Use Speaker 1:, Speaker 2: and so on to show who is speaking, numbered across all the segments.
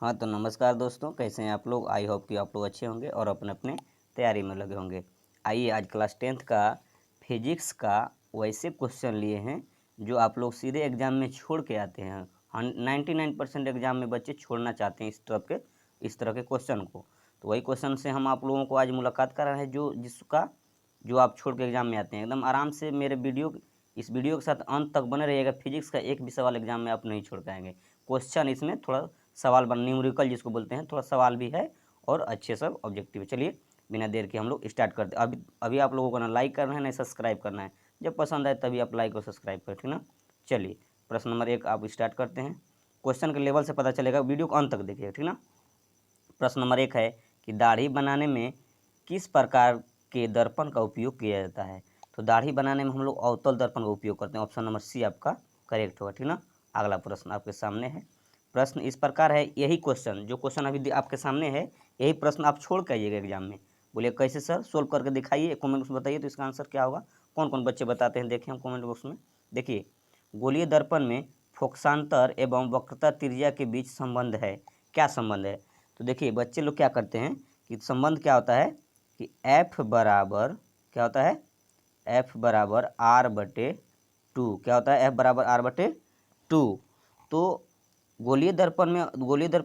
Speaker 1: हाँ तो नमस्कार दोस्तों, कैसे हैं आप लोग। आई होप कि आप लोग अच्छे होंगे और अपने अपने तैयारी में लगे होंगे। आइए आज क्लास 10th का फिजिक्स का वैसे क्वेश्चन लिए हैं जो आप लोग सीधे एग्जाम में छोड़ के आते हैं। 99% एग्जाम में बच्चे छोड़ना चाहते हैं इस तरह के क्वेश्चन को। तो वही क्वेश्चन से हम आप लोगों को आज मुलाकात कर रहे हैं जो आप छोड़ के एग्जाम में आते हैं। एकदम आराम से इस वीडियो के साथ अंत तक बने रहिएगा। फिजिक्स का एक भी सवाल एग्जाम में आप नहीं छोड़ पाएंगे। क्वेश्चन इसमें थोड़ा सवाल न्यूमेरिकल जिसको बोलते हैं, थोड़ा सवाल भी है और अच्छे सब ऑब्जेक्टिव है। चलिए बिना देर के हम लोग स्टार्ट करते हैं। अभी आप लोगों को ना लाइक करना है ना सब्सक्राइब करना है। जब पसंद आए तभी आप लाइक और सब्सक्राइब करें, ठीक ना। चलिए प्रश्न नंबर 1 आप स्टार्ट करते हैं। क्वेश्चन के लेवल से पता चलेगा, वीडियो को अंत तक देखिएगा, ठीक ना। प्रश्न नंबर 1 है कि दाढ़ी बनाने में किस प्रकार के दर्पण का उपयोग किया जाता है। तो दाढ़ी बनाने में हम लोग अवतल दर्पण का उपयोग करते हैं। ऑप्शन नंबर सी आपका करेक्ट होगा, ठीक ना। अगला प्रश्न आपके सामने है। प्रश्न इस प्रकार है, यही क्वेश्चन जो क्वेश्चन अभी आपके सामने है, यही प्रश्न आप छोड़ के आइएगा एग्जाम में। बोलिए कैसे सर, सोल्व करके दिखाइए, कमेंट बॉक्स में बताइए तो इसका आंसर क्या होगा। कौन कौन बच्चे बताते हैं देखें हम कमेंट बॉक्स में। देखिए, गोलीय दर्पण में फोकसांतर एवं वक्रता त्रिज्या के बीच संबंध है। क्या संबंध है? तो देखिए बच्चे लोग क्या करते हैं कि संबंध क्या होता है कि एफ बराबर क्या होता है, एफ बराबर आर बटे टू। क्या होता है? एफ बराबर आर बटे टू। तो गोलीय दर्पण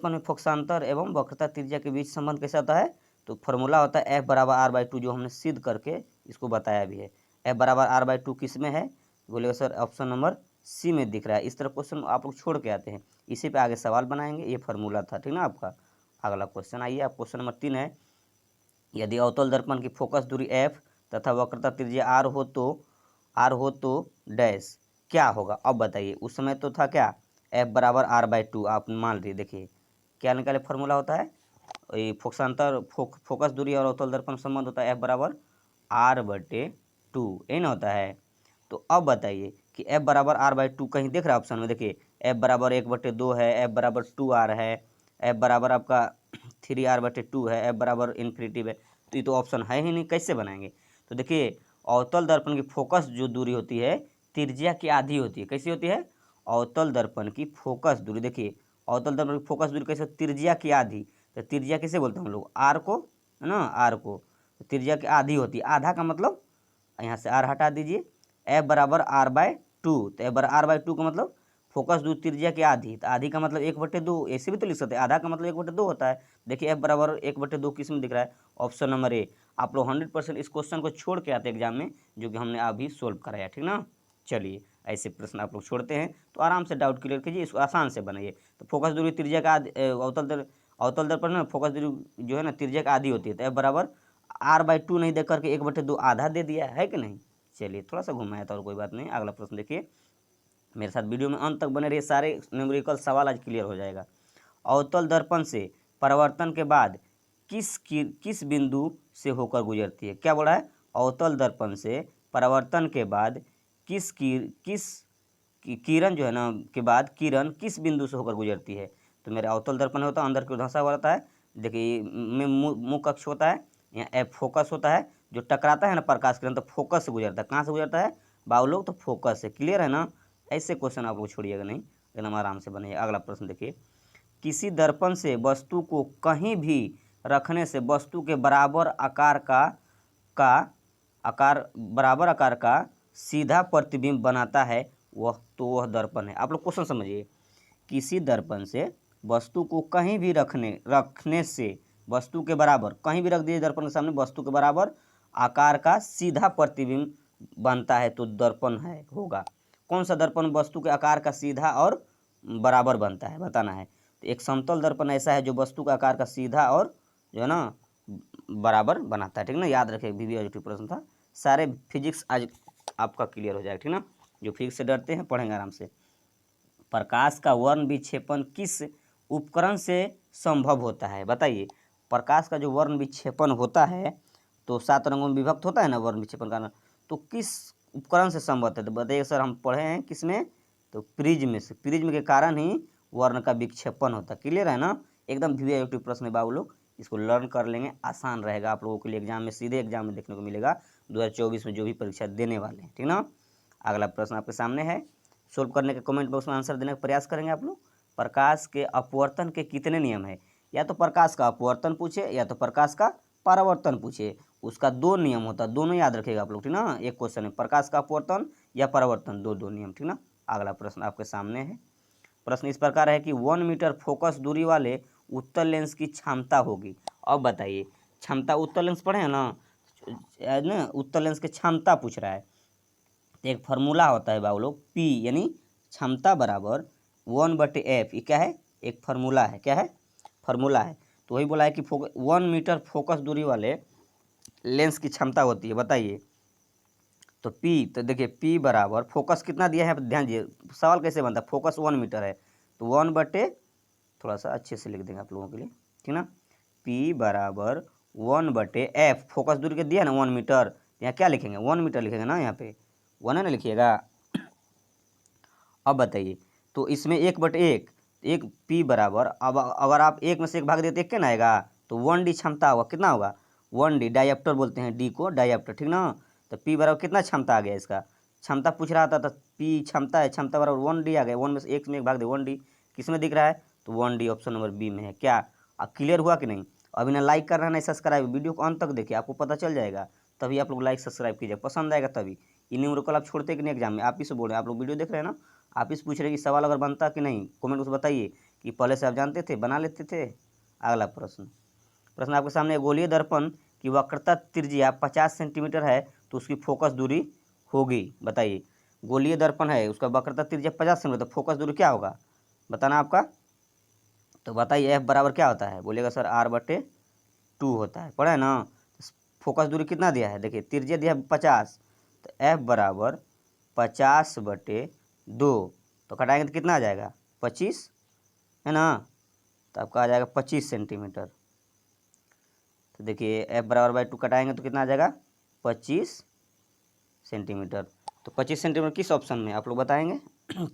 Speaker 1: में फोकसांतर एवं वक्रता त्रिज्या के बीच संबंध कैसा होता है? तो फॉर्मूला होता है एफ बराबर आर बाई टू, जो हमने सिद्ध करके इसको बताया भी है। एफ बराबर आर बाई टू किस में है? बोलिएगा सर ऑप्शन नंबर सी में दिख रहा है। इस तरह क्वेश्चन आप लोग छोड़ के आते हैं, इसी पे आगे सवाल बनाएंगे। ये फार्मूला था, ठीक ना आपका। अगला क्वेश्चन आइए, आप क्वेश्चन नंबर 3 है, यदि अवतल दर्पण की फोकस दूरी एफ तथा वक्रता त्रिज्या आर हो तो डैश क्या होगा। अब बताइए, उस समय तो था क्या, एफ बराबर आर बाई टू। आप मान लीजिए, देखिए क्या निकाले फॉर्मूला होता है, फोकस दूरी और अवतल दर्पण संबंध होता है एफ बराबर आर बटे टू, यही ना होता है। तो अब बताइए कि एफ बराबर आर बाई टू कहीं दिख रहा है ऑप्शन में? देखिए एफ बराबर 1/2 है, एफ बराबर 2r है, एफ बराबर आपका 3r/2 है, एफ बराबर इन्फिनिटिव है। तो ये तो ऑप्शन है ही नहीं, कैसे बनाएंगे। तो देखिए अवतल दर्पण की फोकस जो दूरी होती है त्रिज्या की आधी होती है। कैसी होती है? अवतल दर्पण की फोकस दूरी, देखिए अवतल दर्पण की फोकस दूरी कैसे? त्रिज्या की आधी। तो त्रिज्या किसे बोलते हैं हम लोग? आर को, है ना, आर को। तो त्रिज्या की आधी होती है, आधा का मतलब यहाँ से आर हटा दीजिए, एफ बराबर आर बाई टू। तो एफ बराबर आर बाई टू का मतलब फोकस दूरी त्रिज्या की आधी, तो आधी का मतलब 1/2, ऐसे भी तो लिख सकते हैं, आधा का मतलब 1/2 होता है। देखिए एफ बराबर 1/2 किस में दिख रहा है? Option number A. आप लोग 100% इस क्वेश्चन को छोड़ के आते हैं एग्जाम में, जो कि हमने अभी सोल्व कराया, ठीक ना। चलिए ऐसे प्रश्न आप लोग छोड़ते हैं तो आराम से डाउट क्लियर कीजिए, इसको आसान से बनाइए। तो फोकस दूरी त्रिज्या का अवतल दर्पण में फोकस दूरी जो है ना त्रिज्या का आधी होती है। तो एफ बराबर आर बाई टू नहीं दे करके 1/2 आधा दे दिया है कि नहीं। चलिए थोड़ा सा घुमाया था और कोई बात नहीं। अगला प्रश्न देखिए, मेरे साथ वीडियो में अंत तक बने रहिए, सारे न्यूमेरिकल सवाल आज क्लियर हो जाएगा। अवतल दर्पण से परावर्तन के बाद किस बिंदु से होकर गुजरती है। क्या बोला है? अवतल दर्पण से परावर्तन के बाद किरण जो है ना के बाद किरण किस बिंदु से होकर गुजरती है। तो मेरा अवतल दर्पण होता है, अंदर की ओर धंसा हुआ रहता है। देखिए में मुख्य कक्ष होता है, यहाँ एफ फोकस होता है, जो टकराता है ना प्रकाश किरण तो फोकस से गुजरता है। कहाँ से गुजरता है बाबू लोग? तो फोकस से। क्लियर है ना। ऐसे क्वेश्चन आप लोग छोड़िएगा नहीं, एकदम आराम से बनाइए। अगला प्रश्न देखिए, किसी दर्पण से वस्तु को कहीं भी रखने से वस्तु के का बराबर आकार का सीधा प्रतिबिंब बनाता है, वह दर्पण है। आप लोग क्वेश्चन समझिए, किसी दर्पण से वस्तु को कहीं भी रखने से वस्तु के बराबर, कहीं भी रख दिए दर्पण के सामने, वस्तु के बराबर आकार का सीधा प्रतिबिंब बनता है तो दर्पण है होगा। कौन सा दर्पण वस्तु के आकार का सीधा और बराबर बनता है, बताना है। तो एक समतल दर्पण ऐसा है जो वस्तु का आकार का सीधा और जो है ना बराबर बनाता है, ठीक ना। याद रखें, वीवीआईटी प्रश्न था। सारे फिजिक्स आज आपका क्लियर हो जाएगा, ठीक ना। जो फिजिक्स से डरते हैं पढ़ेंगे आराम से। प्रकाश का वर्ण विक्षेपण किस उपकरण से संभव होता है, बताइए। प्रकाश का जो वर्ण विक्षेपण होता है तो 7 रंगों में विभक्त होता है ना वर्ण विक्षेपण का, तो किस उपकरण से संभव है? तो बताइए सर, हम पढ़े हैं किसमें? तो प्रिज्म से। प्रिज्म के कारण ही वर्ण का विक्षेपण होता है। क्लियर है ना। एकदम वीवीआईटी प्रश्न है बाबू लोग, इसको लर्न कर लेंगे, आसान रहेगा आप लोगों के लिए। एग्जाम में सीधे एग्जाम में देखने को मिलेगा 2024 में जो भी परीक्षा देने वाले हैं, ठीक ना। अगला प्रश्न आपके सामने है, सोल्व करने के कमेंट बॉक्स में आंसर देने का प्रयास करेंगे आप लोग। प्रकाश के अपवर्तन के कितने नियम है। या तो प्रकाश का अपवर्तन पूछे या तो प्रकाश का परावर्तन पूछे, उसका दो नियम होता है, दोनों याद रखिएगा आप लोग, ठीक ना। एक क्वेश्चन है प्रकाश का अपवर्तन या परावर्तन, दो नियम, ठीक ना। अगला प्रश्न आपके सामने है। प्रश्न इस प्रकार है कि 1 मीटर फोकस दूरी वाले उत्तल लेंस की क्षमता होगी। अब बताइए, क्षमता उत्तल लेंस पढ़े हैं ना, उत्तल लेंस की क्षमता पूछ रहा है। तो एक फार्मूला होता है बाबू लोग, P यानी क्षमता बराबर 1/f। ये क्या है, एक फार्मूला है, क्या है, फार्मूला है। तो वही बोला है कि 1 मीटर फोकस दूरी वाले लेंस की क्षमता होती है, बताइए। तो P, तो देखिए P बराबर फोकस कितना दिया है, ध्यान दीजिए सवाल कैसे बनता है। फोकस 1 मीटर है तो 1/, थोड़ा सा अच्छे से लिख देंगे आप लोगों के लिए, ठीक ना। P बराबर 1/f, फोकस दूरी के दिया ना 1 मीटर, यहाँ क्या लिखेंगे 1 मीटर लिखेंगे ना, यहाँ पे 1 है ना लिखिएगा। अब बताइए, तो इसमें 1/1, एक P बराबर, अब अगर आप एक में से एक भाग देते एक क्या ना आएगा, तो 1D क्षमता होगा, कितना होगा 1D, डायप्टर बोलते हैं D को, डायप्टर, ठीक ना। तो P बराबर कितना क्षमता आ गया, इसका क्षमता पूछ रहा था तो P क्षमता है, क्षमता बराबर 1D आ गया, 1 में से एक भाग दे 1D, किस में दिख रहा है, तो 1D ऑप्शन नंबर बी में है। क्या क्लियर हुआ कि नहीं। अभी ना लाइक कर रहा है ना सब्सक्राइब, वीडियो को अंत तक देखिए, आपको पता चल जाएगा, तभी आप लोग लाइक सब्सक्राइब कीजिए, पसंद आएगा तभी। इन न्यूमेरिकल आप छोड़ते कि नहीं एग्जाम में, आप ही से बोल रहे हैं, आप लोग वीडियो देख रहे हैं ना, आप इस पूछ रहे कि सवाल अगर बनता कि नहीं, कमेंट में बताइए कि पहले से आप जानते थे, बना लेते थे। अगला प्रश्न, प्रश्न आपके सामने, गोलीय दर्पण की वक्रता त्रिज्या 50 सेंटीमीटर है तो उसकी फोकस दूरी होगी, बताइए। गोलीय दर्पण है, उसका वक्रता त्रिज्या 50 सेंटीमीटर, तो फोकस दूरी क्या होगा बताना आपका। तो बताइए एफ बराबर क्या होता है, बोलिएगा सर R/2 होता है, पढ़ा है ना। फोकस दूरी कितना दिया है, देखिए त्रिज्या दिया है 50, तो एफ बराबर 50/2, तो घटाएंगे तो कितना आ जाएगा 25, है ना। तो आपका आ जाएगा 25 सेंटीमीटर। तो देखिए एफ बराबर बाई 2 कटाएंगे तो कितना आ जाएगा 25 सेंटीमीटर। तो 25 सेंटीमीटर किस ऑप्शन में आप लोग बताएंगे।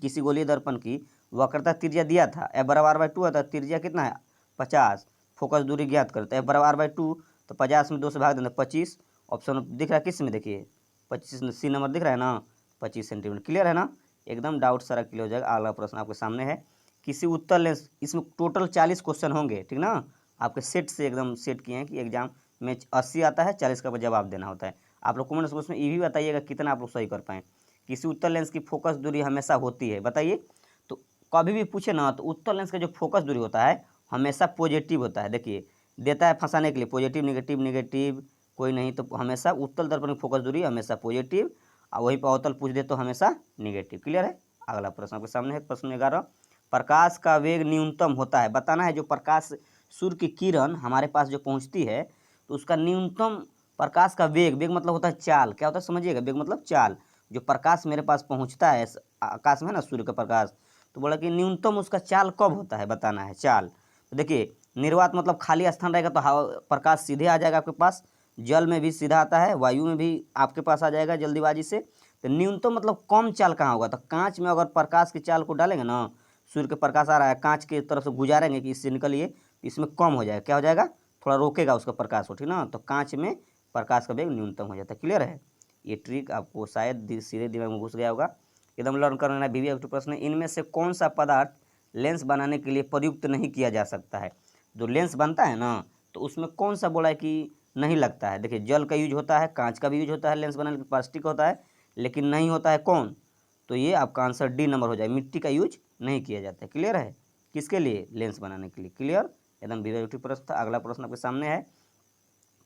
Speaker 1: किसी गोलीय दर्पण की वक्रता त्रिज्या दिया था, एफ बराबर R/2 आता है, त्रिज्या कितना है 50, फोकस दूरी ज्ञात करते हैं, एफ बराबर R/2, तो 50 में 2 से भाग देना 25, ऑप्शन दिख रहा है किस में, देखिए 25 सी नंबर दिख रहा है ना, 25 सेंटीमीटर। क्लियर है ना, एकदम डाउट सारा क्लियर हो जाएगा। अगला प्रश्न आपके सामने है, किसी उत्तर लेंस, इसमें टोटल 40 क्वेश्चन होंगे, ठीक ना। आपके सेट से एकदम सेट किए हैं कि एग्जाम में 80 आता है, 40 का जवाब देना होता है। आप लोग कमेंट बॉक्स में ये भी बताइएगा कितना आप लोग सही कर पाएँ। किसी उत्तर लेंस की फोकस दूरी हमेशा होती है, बताइए। तो कभी भी पूछे ना तो उत्तर लेंस का जो फोकस दूरी होता है हमेशा पॉजिटिव होता है, देखिए देता है फंसाने के लिए, पॉजिटिव नेगेटिव नेगेटिव कोई नहीं, तो हमेशा उत्तल दर्पण की फोकस दूरी हमेशा पॉजिटिव, और वहीं पर अवतल पूछ दे तो हमेशा नेगेटिव। क्लियर है। अगला प्रश्न आपके सामने है, प्रश्न 11, प्रकाश का वेग न्यूनतम होता है, बताना है जो प्रकाश सूर्य की किरण हमारे पास जो पहुंचती है तो उसका न्यूनतम प्रकाश का वेग, वेग मतलब होता है चाल, क्या होता है समझिएगा, वेग मतलब चाल, जो प्रकाश मेरे पास पहुंचता है आकाश में ना सूर्य का प्रकाश, तो बोला कि न्यूनतम उसका चाल कब होता है, बताना है चाल। तो देखिए निर्वात मतलब खाली स्थान रहेगा तो हवा प्रकाश सीधे आ जाएगा आपके पास, जल में भी सीधा आता है, वायु में भी आपके पास आ जाएगा जल्दीबाजी से। तो न्यूनतम मतलब कम चाल कहाँ होगा, तो कांच में अगर प्रकाश की चाल को डालेंगे ना, सूर्य के प्रकाश आ रहा है कांच की तरफ से गुजारेंगे कि इससे निकलिए, इसमें कम हो जाएगा, क्या हो जाएगा थोड़ा रोकेगा उसका प्रकाश को, ठीक ना। तो कांच में प्रकाश का वेग न्यूनतम हो जाता है। क्लियर है, ये ट्रिक आपको शायद सीधे दिमाग में घुस गया होगा, एकदम लर्न कर लेना। बीवी एक प्रश्न, इनमें से कौन सा पदार्थ लेंस बनाने के लिए प्रयुक्त नहीं किया जा सकता है। जो लेंस बनता है ना तो उसमें कौन सा बोला है कि नहीं लगता है, देखिए जल का यूज होता है, कांच का भी यूज होता है लेंस बनाने के लिए, प्लास्टिक होता है, लेकिन नहीं होता है कौन, तो ये आपका आंसर डी नंबर हो जाए, मिट्टी का यूज नहीं किया जाता है। क्लियर है, किसके लिए, लेंस बनाने के लिए। क्लियर, एकदम विवेक प्रश्न था। अगला प्रश्न आपके सामने है,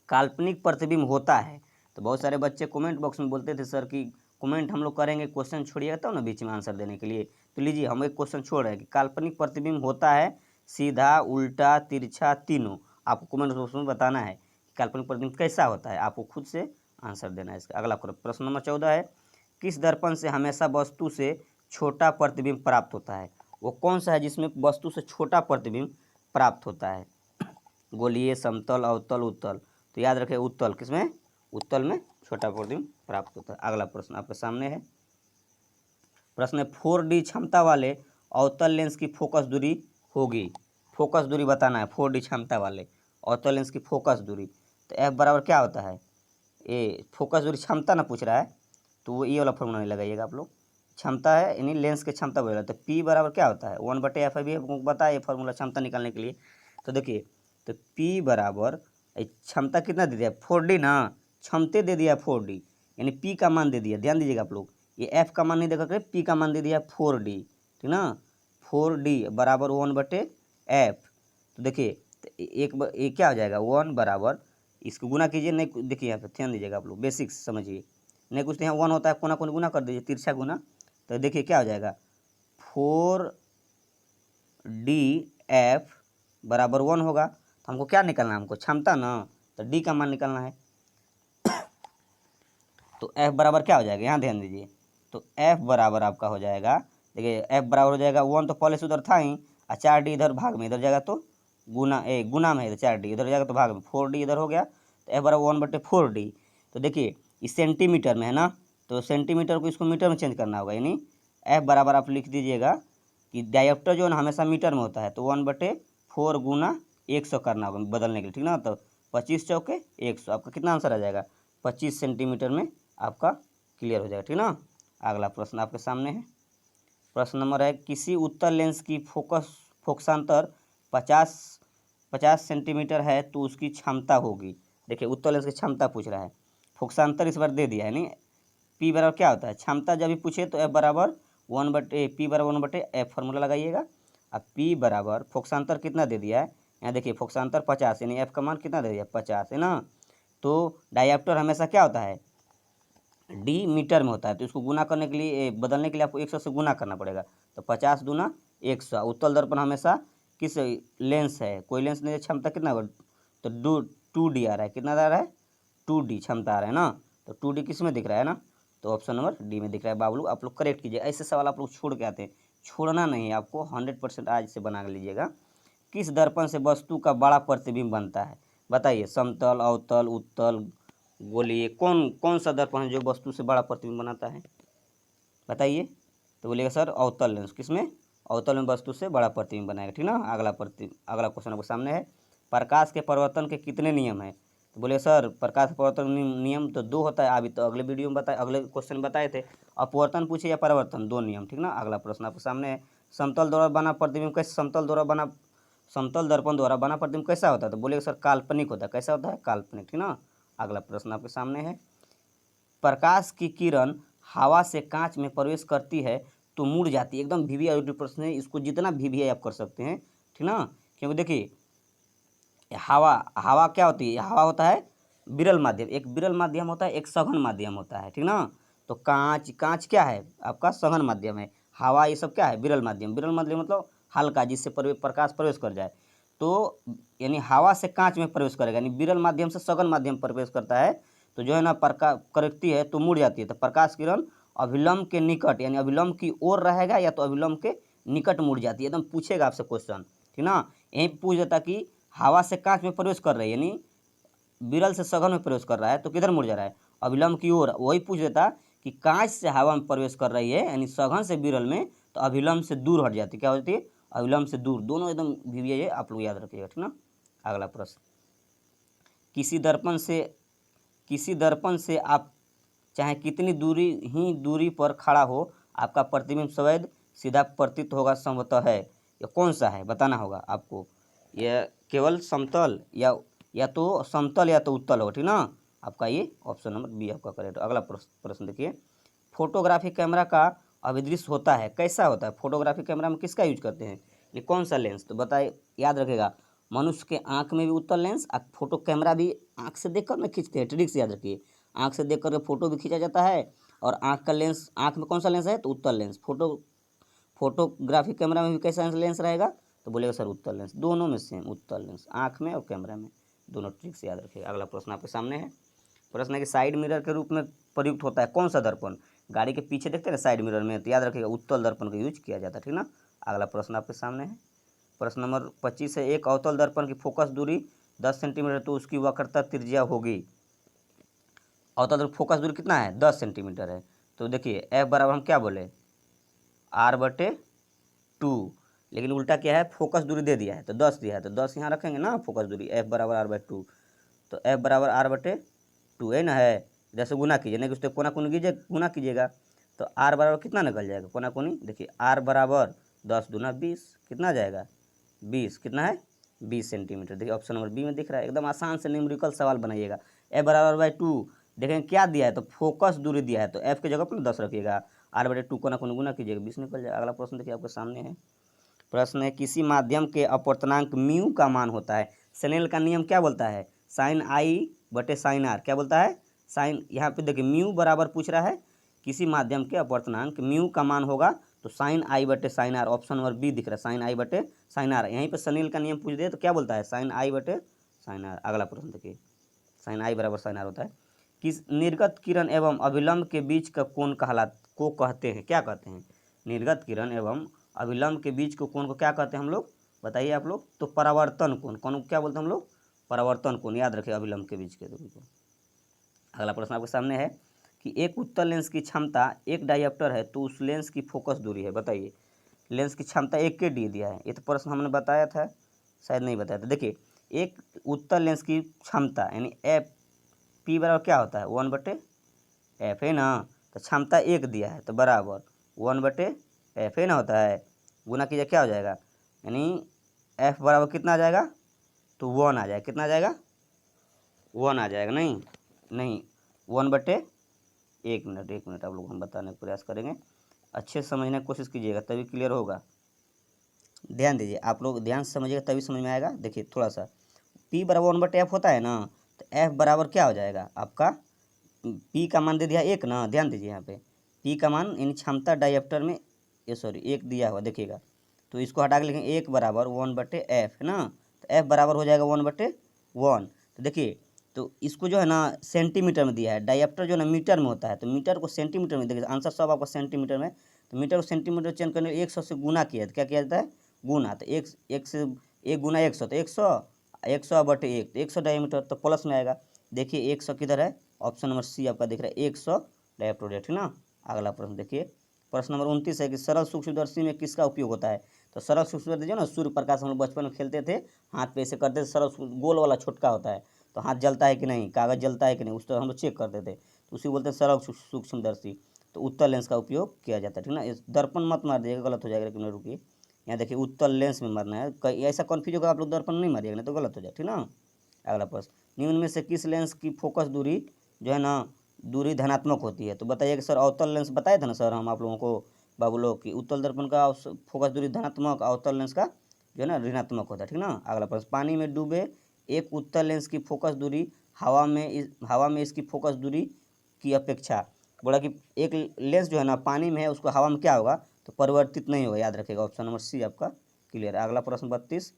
Speaker 1: काल्पनिक प्रतिबिंब होता है, तो बहुत सारे बच्चे कमेंट बॉक्स में बोलते थे सर कि कमेंट हम लोग करेंगे, क्वेश्चन छोड़िएगा तब ना बीच में आंसर देने के लिए। तो लीजिए हम एक क्वेश्चन छोड़ रहे हैं कि काल्पनिक प्रतिबिंब होता है सीधा, उल्टा, तिरछा, तीनों। आपको कमेंट बॉक्स में बताना है कि काल्पनिक प्रतिबिंब कैसा होता है, आपको खुद से आंसर देना है इसका। अगला प्रश्न नंबर 14 है, किस दर्पण से हमेशा वस्तु से छोटा प्रतिबिंब प्राप्त होता है। वो कौन सा है जिसमें वस्तु से छोटा प्रतिबिंब प्राप्त होता है, गोलीय, समतल, अवतल, उत्तल। तो याद रखें उत्तल, किसमें, उत्तल में छोटा प्रतिबिंब प्राप्त होता है। अगला प्रश्न आपके सामने है, प्रश्न है 4D क्षमता वाले अवतल लेंस की फोकस दूरी होगी, फोकस दूरी बताना है 4D क्षमता वाले अवतल लेंस की फोकस दूरी। तो एफ बराबर क्या होता है, ए फोकस दूरी क्षमता ना पूछ रहा है तो वो ये वाला फॉर्मूला नहीं लगाइएगा आप लोग, क्षमता है, यानी लेंस की क्षमता बोला। तो P बराबर क्या होता है 1/f। अभी हमको बताया ये फॉर्मूला क्षमता निकालने के लिए। तो देखिए, तो P बराबर क्षमता कितना दे दिया 4D ना, क्षमते दे दिया 4D, यानी P का मान दे दिया। ध्यान दीजिएगा आप लोग, ये F का मान नहीं देखा कर, P का मान दे दिया 4D, ठीक ना। 4D बराबर 1/f। तो देखिए, तो ये क्या हो जाएगा 1 बराबर, इसको गुना कीजिए, नहीं देखिए यहाँ पे ध्यान दीजिएगा आप लोग, बेसिक्स समझिए, नहीं कुछ तो यहाँ 1 होता है, कोना कोना गुना कर दीजिए, तिरछा गुना। तो देखिए क्या हो जाएगा 4DF बराबर 1 होगा। तो हमको क्या निकालना है, हमको क्षमता ना, तो D का मान निकालना है। तो F बराबर क्या हो जाएगा, यहाँ ध्यान दीजिए, तो F बराबर आपका हो जाएगा, देखिए F बराबर हो जाएगा 1, तो पहले से उधर था ही, और 4D इधर भाग में, इधर जाएगा तो गुना में है, 4D इधर जाएगा तो भाग में, 4D इधर हो गया, तो F बराबर 1/4D। तो देखिए इस सेंटीमीटर में है ना, तो सेंटीमीटर को इसको मीटर में चेंज करना होगा, यानी F बराबर आप लिख दीजिएगा कि डायोप्टर जो है ना हमेशा मीटर में होता है, तो 1/4 गुना 100 करना होगा बदलने के लिए, ठीक ना। तो 25 चौके 100, आपका कितना आंसर आ जाएगा 25 सेंटीमीटर में आपका क्लियर हो जाएगा, ठीक ना। अगला प्रश्न आपके सामने है। प्रश्न नंबर है, किसी उत्तल लेंस की फोकसांतर 50 सेंटीमीटर है तो उसकी क्षमता होगी। देखिए उत्तल लेंस की क्षमता पूछ रहा है, फोकसांतर इस बार दे दिया है, नहीं P बराबर क्या होता है, क्षमता जब भी पूछे तो F बराबर 1/P बराबर 1/F फार्मूला लगाइएगा। अब P बराबर फोकसांतर कितना दे दिया है, यहाँ देखिए फोकसांतर 50, यानी F का मान कितना दे दिया 50 है ना। तो डायोप्टर हमेशा क्या होता है D मीटर में होता है, तो इसको गुना करने के लिए बदलने के लिए आपको 100 से गुना करना पड़ेगा। तो 50 दूना 100। उत्तल दर्पण हमेशा किस लेंस है, कोई लेंस नहीं, क्षमता कितना होगा, तो 2D आ रहा है, कितना आ रहा है 2D क्षमता आ रहा है ना। तो 2D किस में दिख रहा है ना, तो ऑप्शन नंबर D में दिख रहा है। बाबू आप लोग करेक्ट कीजिए, ऐसे सवाल आप लोग छोड़ के आते हैं, छोड़ना नहीं है आपको, 100% आज से बना लीजिएगा। किस दर्पण से वस्तु का बड़ा प्रतिबिंब बनता है, बताइए, समतल, अवतल, उत्तल, बोलिए कौन कौन सा दर्पण है जो वस्तु से बड़ा प्रतिबिंब बनाता है, बताइए। तो बोलिएगा सर अवतल लेंस, किसमें, अवतल में वस्तु से बड़ा प्रतिबिंब बनाएगा, ठीक ना। अगला क्वेश्चन आपके सामने है, प्रकाश के परिवर्तन के कितने नियम हैं। तो बोले सर प्रकाश परिवर्तन नियम तो 2 होता है, अभी तो अगले वीडियो में बताए, अगले क्वेश्चन बताए थे। अपवर्तन पूछे या परिवर्तन, 2 नियम, ठीक ना। अगला प्रश्न आपके सामने है, समतल द्वारा बना प्रतिबिंब कैसे, समतल दर्पण द्वारा बना प्रतिबिंब कैसा होता है। तो बोलेगा सर काल्पनिक होता है, कैसा होता है काल्पनिक, ठीक ना। अगला प्रश्न आपके सामने है, प्रकाश की किरण हवा से कांच में प्रवेश करती है तो मुड़ जाती है। एकदम वीवीआईपी प्रश्न है, इसको जितना वीवीआई आप कर सकते हैं, ठीक ना। क्योंकि देखिए हवा हवा क्या होती है, हवा होता है विरल माध्यम, एक विरल माध्यम होता है, एक सघन माध्यम होता है, ठीक ना। तो कांच क्या है आपका सघन माध्यम है, हवा ये सब क्या है विरल माध्यम। विरल माध्यम मतलब हल्का, जिससे प्रकाश प्रवेश कर जाए। तो यानी हवा से कांच में प्रवेश करेगा, यानी विरल माध्यम से सघन माध्यम प्रवेश करता है, तो जो है ना प्रकाश करती है तो मुड़ जाती है। तो प्रकाश किरण अभिलंब के निकट, यानी अभिलंब की ओर रहेगा या तो अभिलंब के निकट मुड़ जाती है। एकदम पूछेगा आपसे क्वेश्चन, ठीक ना। यहीं पूछ देता कि हवा से कांच में प्रवेश कर रही है, यानी विरल से सघन में प्रवेश कर रहा है, तो किधर मुड़ जा रहा है अभिलंब की ओर। वही पूछ देता कि कांच से हवा में प्रवेश कर रही है, यानी सघन से विरल में, तो अभिलंब से दूर हट जाती है, क्या होती है अभिलंब से दूर। दोनों एकदम वीवीआई आप लोग याद रखिएगा, ठीक ना। अगला प्रश्न, किसी दर्पण से आप चाहे कितनी दूरी पर खड़ा हो, आपका प्रतिबिंब सवैद सीधा प्रतीत होगा, संभवतः है। यह कौन सा है बताना होगा आपको, यह केवल समतल या तो समतल या तो उत्तल हो, ठीक ना। आपका ये ऑप्शन नंबर बी आपका करेक्ट। अगला प्रश्न देखिए, फोटोग्राफी कैमरा का अभिदृश्य होता है, कैसा होता है, फोटोग्राफी कैमरा में किसका यूज करते हैं, ये कौन सा लेंस, तो बताए, याद रखेगा मनुष्य के आंख में भी उत्तल लेंस, फोटो कैमरा भी आंख से देखकर में खींचते हैं, ट्रिक्स याद रखिए, आंख से देख करके फोटो भी खींचा जाता है, और आंख का लेंस, आंख में कौन सा लेंस है तो उत्तल लेंस। फोटोग्राफी कैमरा में भी कैसा लेंस रहेगा, तो बोलेगा सर उत्तल लेंस, दोनों में सेम उत्तल लेंस, आंख में और कैमरा में, दोनों ट्रिक्स याद रखिएगा। अगला प्रश्न आपके सामने है, प्रश्न है कि साइड मिरर के रूप में प्रयुक्त होता है कौन सा दर्पण, गाड़ी के पीछे देखते हैं ना साइड मिरर में, तो याद रखिएगा उत्तल दर्पण का यूज किया जाता है, ठीक ना। अगला प्रश्न आपके सामने है, प्रश्न नंबर 25 है, एक अवतल दर्पण की फोकस दूरी 10 सेंटीमीटर तो उसकी वक्रता त्रिज्या होगी। अवतल दर्पण फोकस दूरी कितना है 10 सेंटीमीटर है, तो देखिए F बराबर हम क्या बोले R/2, लेकिन उल्टा क्या है फोकस दूरी दे दिया है तो 10 दिया है, तो 10 यहाँ रखेंगे ना, फोकस दूरी F बराबर R/2, तो F बराबर R/2 है ना, है इधर से गुना कीजिए, नहीं कुछ तो कोना गुना कीजिएगा, तो आर बराबर कितना निकल जाएगा कोना कोनी, देखिए आर बराबर 10 दूना 20, कितना जाएगा 20, कितना है 20 सेंटीमीटर। देखिए ऑप्शन नंबर बी में दिख रहा है, एकदम आसान से न्यूमेरिकल सवाल बनाइएगा। ए बराबर बाई 2, देखें क्या दिया है तो फोकस दूरी दिया है, तो एफ की जगह पर 10 रखिएगा, आर बटे 2 कोना कोनी गुना कीजिएगा 20 निकल जाएगा। अगला प्रश्न देखिए आपके सामने है, प्रश्न है किसी माध्यम के अपवर्तनांक म्यू का मान होता है, स्नेल का नियम क्या बोलता है, साइन आई बटे साइन आर, क्या बोलता है साइन, यहाँ पे देखिए म्यू बराबर पूछ रहा है, किसी माध्यम के अपवर्तनांक म्यू का मान होगा तो साइन आई बटे sine r, option number B दिख रहा है साइन आई बटे साइन आर। यहीं पे स्नेल का नियम पूछ दे तो क्या बोलता है साइन आई बटे साइन आर। अगला प्रश्न देखिए, साइन आई बराबर साइन आर होता है, किस निर्गत किरण एवं अभिलंब के बीच का कोण को कहते हैं, क्या कहते हैं, निर्गत किरण एवं अभिलंब के बीच को कोण को क्या कहते हैं हम लोग, बताइए आप लोग, तो परावर्तन कोण, कौन क्या बोलते हैं हम लोग, परावर्तन कोण, याद रखिए अभिलंब के बीच के दूरी को। अगला प्रश्न आपके सामने है कि एक उत्तल लेंस की क्षमता एक डायप्टर है तो उस लेंस की फोकस दूरी है, बताइए लेंस की क्षमता एक के डी दिया है, ये तो प्रश्न हमने बताया था, शायद नहीं बताया था। देखिए एक उत्तल लेंस की क्षमता यानी एफ पी बराबर क्या होता है 1/f है ना, तो क्षमता एक दिया है तो बराबर 1/f है ना होता है, गुना कीजिए क्या हो जाएगा, यानी f बराबर कितना आ जाएगा तो 1 आ जाएगा, कितना आ जाएगा 1 आ जाएगा, नहीं 1/1 एक मिनट आप लोग हम बताने का प्रयास करेंगे, अच्छे से समझने की कोशिश कीजिएगा तभी क्लियर होगा, ध्यान दीजिए आप लोग, ध्यान से समझिएगा तभी समझ में आएगा। देखिए थोड़ा सा p बराबर 1/f होता है ना, तो f बराबर क्या हो जाएगा आपका, p का मान दे दिया एक ना, ध्यान दीजिए यहाँ पे p का मान इन क्षमता डायप्टर में ये सॉरी एक दिया हुआ देखिएगा, तो इसको हटा के लिखें 1 बराबर 1/f है ना, तो f बराबर हो जाएगा 1/1। तो देखिए तो इसको जो है ना सेंटीमीटर में दिया है, डायप्टर जो है ना मीटर में होता है, तो मीटर को सेंटीमीटर में, देखिए आंसर सब आपका सेंटीमीटर में, तो मीटर को सेंटीमीटर चेंज करने 100 से गुना किया, तो क्या किया जाता है गुना, तो एक से 1 गुना 100 तो 100/1 तो 100 डायमीटर तो प्लस में आएगा। देखिए 100 किधर है, ऑप्शन नंबर सी आपका दिख रहा है 100 डायप्टर, ठीक ना। अगला प्रश्न देखिए, प्रश्न नंबर 29 है कि सरल सूक्ष्मदर्शी में किसका उपयोग होता है, तो सरल सूक्ष्मदर्शी जो ना सूर्य प्रकाश हम लोग बचपन में खेलते थे, हाथ पे ऐसे करते थे, सरल गोल वाला छोटका होता है, तो हाथ जलता है कि नहीं, कागज जलता है कि नहीं, उस तरह हम लोग चेक करते थे, तो उसी बोलते हैं सरल सूक्ष्मदर्शी, तो उत्तल लेंस का उपयोग किया जाता है, ठीक ना। इस दर्पण मत मार दिएगा, गलत हो जाएगा, लेकिन रुकिए यहाँ देखिए उत्तल लेंस में मारना है, कहीं ऐसा कन्फ्यूज होगा आप लोग दर्पण नहीं मारिएगा नहीं तो गलत हो जाए, ठीक ना। अगला प्रश्न, निम्न में से किस लेंस की फोकस दूरी जो है ना दूरी धनात्मक होती है, तो बताइए कि सर अवतल लेंस बताए थे ना सर हम आप लोगों को बाबू लोग की उत्तल दर्पण का फोकस दूरी धनात्मक, अवतल लेंस का जो है ना ऋणात्मक होता है, ठीक ना। अगला प्रश्न, पानी में डूबे एक उत्तल लेंस की फोकस दूरी हवा में इसकी फोकस दूरी की अपेक्षा, बोला कि एक लेंस जो है ना पानी में है उसको हवा में क्या होगा तो परिवर्तित नहीं होगा, याद रखिएगा ऑप्शन नंबर सी आपका क्लियर है। अगला प्रश्न 32,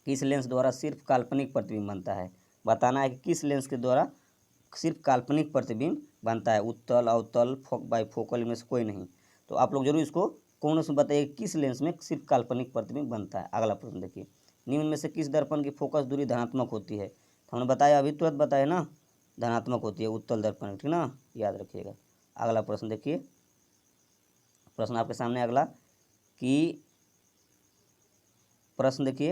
Speaker 1: किस लेंस द्वारा सिर्फ काल्पनिक प्रतिबिंब बनता है, बताना है कि किस लेंस के द्वारा सिर्फ काल्पनिक प्रतिबिंब बनता है, उत्तल अवतल बाइफोकल में से कोई नहीं, तो आप लोग जरूर इसको कौन से बताइए किस लेंस में सिर्फ काल्पनिक प्रतिबिंब बनता है। अगला प्रश्न देखिए, निम्न में से किस दर्पण की फोकस दूरी धनात्मक होती है, तो हमने बताया अभी तुरंत बताया ना धनात्मक होती है उत्तल दर्पण, ठीक ना, याद रखिएगा। अगला प्रश्न देखिए, प्रश्न आपके सामने अगला कि प्रश्न देखिए,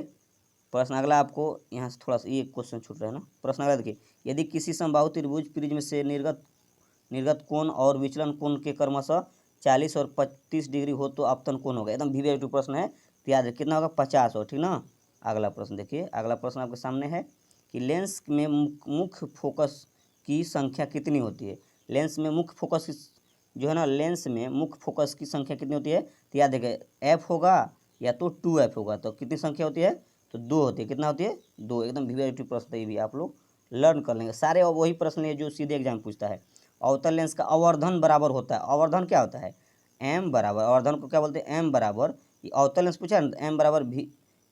Speaker 1: प्रश्न अगला आपको यहाँ से थोड़ा सा ये क्वेश्चन छूट रहा है ना, प्रश्न अगला देखिए, यदि किसी समबाहु त्रिभुज प्रिज्म से निर्गत कोण और विचलन कोण के क्रमशः 40 और 35 डिग्री हो तो आपतन कोण होगा, एकदम वीवीआईपी प्रश्न है, तो याद कितना होगा 50 हो, ठीक ना। अगला प्रश्न देखिए, अगला प्रश्न आपके सामने है कि लेंस में मुख्य फोकस की संख्या कितनी होती है, लेंस में मुख्य फोकस जो है ना लेंस में मुख्य फोकस की संख्या कितनी होती है, तो याद देखिए एफ होगा या तो 2f होगा, तो कितनी संख्या होती है तो 2 होती है, कितना होती है 2, एकदम वीवीआईपी प्रश्न है, ये भी आप लोग लर्न कर लेंगे सारे, और वही प्रश्न है जो सीधे एग्जाम पूछता है। अवतल लेंस का आवर्धन बराबर होता है, आवर्धन क्या होता है एम बराबर, आवर्धन को क्या बोलते हैं एम बराबर, ये अवतल लेंस पूछा है ना एम बराबर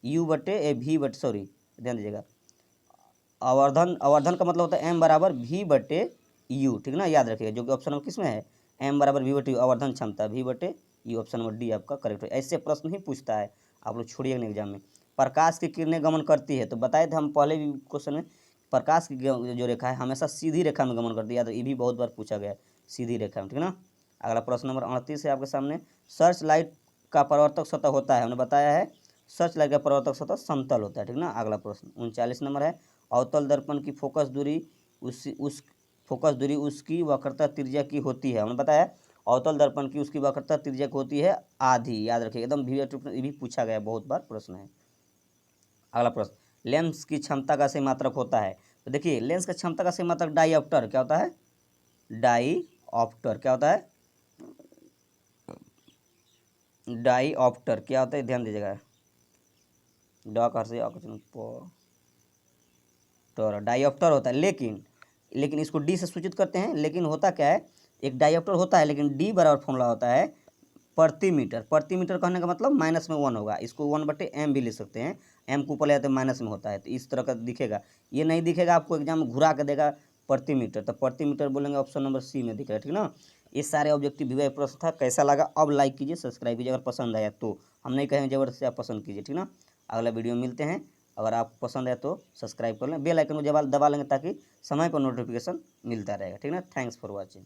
Speaker 1: ध्यान दीजिएगा, आवर्धन का मतलब होता है एम बराबर v/u, ठीक ना, याद रखिएगा, जो कि ऑप्शन नंबर किस में है एम बराबर v/u, आवर्धन क्षमता v/u, ऑप्शन नंबर डी आपका करेक्ट है। ऐसे प्रश्न ही पूछता है, आप लोग छोड़िएगा नहीं एग्जाम में। प्रकाश की किरणें गमन करती है, तो बताए थे हम पहले भी क्वेश्चन में, प्रकाश की जो रेखा है हमेशा सीधी रेखा में गमन करती है, याद ये भी बहुत बार पूछा गया है सीधी रेखा में, ठीक ना। अगला प्रश्न नंबर 38 है आपके सामने, सर्च लाइट का परावर्तक सतह होता है, हमने बताया है सर्च लाइट का परावर्तक सतह समतल होता है, ठीक ना। अगला प्रश्न 39 नंबर है, अवतल दर्पण की फोकस दूरी उसकी वक्रता त्रिज्या की होती है, हमने बताया अवतल दर्पण की उसकी वक्रता तिर्यक होती है आधी, याद रखिए एकदम ये भी पूछा गया, बहुत बार प्रश्न है। अगला प्रश्न, लेंस की क्षमता का सही मात्रक होता है। तो देखिए लेंस का क्षमता का सही मात्रक डाईऑप्टर क्या होता है, डाईऑप्टर क्या होता है, डाईऑप्टर क्या होता है, ध्यान दीजिएगा, डाईऑप्टर होता है। लेकिन इसको डी से सूचित करते हैं, लेकिन होता क्या है, एक डाईऑप्टर होता है लेकिन डी बराबर फॉर्मूला होता है प्रति मीटर। प्रति मीटर कहने का मतलब माइनस में 1 होगा, इसको 1/m भी ले सकते हैं, m को ऊपर ले जाते माइनस में होता है, तो इस तरह का दिखेगा। ये नहीं दिखेगा आपको, एग्जाम में घुरा के देगा प्रति मीटर, तो प्रति मीटर बोलेंगे, ऑप्शन नंबर सी में दिख रहा है, ठीक ना। ये सारे ऑब्जेक्टिव विभाग प्रश्न था। कैसा लगा अब लाइक कीजिए, सब्सक्राइब कीजिए, अगर पसंद आया तो। हम नहीं कहेंगे जबरदस्ती आप पसंद कीजिए, ठीक ना। अगला वीडियो में मिलते हैं, अगर आपको पसंद आया तो सब्सक्राइब कर लें, बेल आइकन को दबा लेंगे ताकि समय पर नोटिफिकेशन मिलता रहेगा, ठीक ना। Thanks for watching.